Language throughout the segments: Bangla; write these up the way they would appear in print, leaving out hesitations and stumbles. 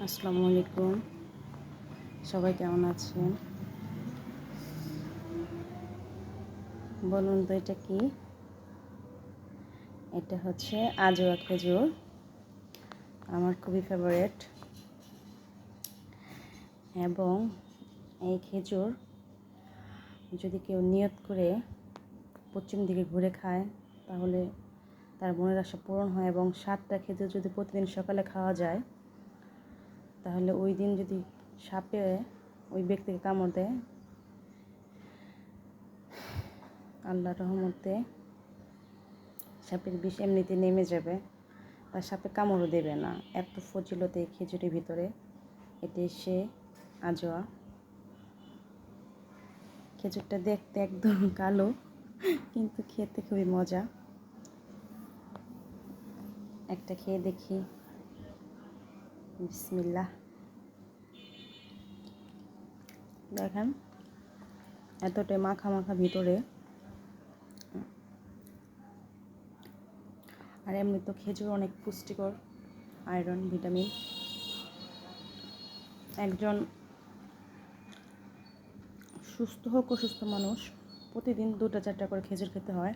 আসসালামু আলাইকুম। সবাই কেমন আছেন? বলুন তো এটা কি? এটা হচ্ছে আজোয়া খেজুর। আমার খুবই ফেভারিট। এবং এই খেজুর যদি কেউ নিয়ত করে পশ্চিম দিকে ঘুরে খায় তাহলে তার মনের আশা পূরণ হয়। এবং 7টা খেজুর যদি প্রতিদিন সকালে খাওয়া যায় তাহলে ওই দিন যদি সাপে ওই ব্যক্তিকে কামড় দেয়, আল্লাহর রহমতে সাপের বিষ এমনিতে নেমে যাবে, তার সাপে কামড়ও দেবে না। এত ফজিলত এই খেজুরের ভিতরে। এটি সে আজোয়া। খেজুরটা দেখতে একদম কালো, কিন্তু খেতে খুবই মজা। একটা খেয়ে দেখি। বিসমিল্লাহ। দেখেন এতটাই মাখা মাখা ভিতরে। আর এমনি তো খেজুর অনেক পুষ্টিকর, আয়রন, ভিটামিন। একজন সুস্থ হোক অসুস্থ মানুষ প্রতিদিন 2টা 4টা করে খেজুর খেতে হয়।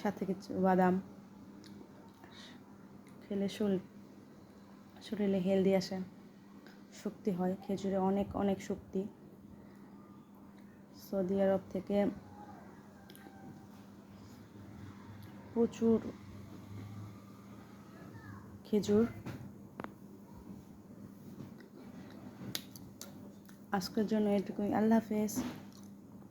সাথে কিছু বাদাম খেলে শরীরে হেলদি আসে, শক্তি হয়। খেজুরে অনেক অনেক শক্তি। সৌদি আরব থেকে প্রচুর খেজুর। আজকের জন্য এটুকুই। আল্লাহ হাফেজ।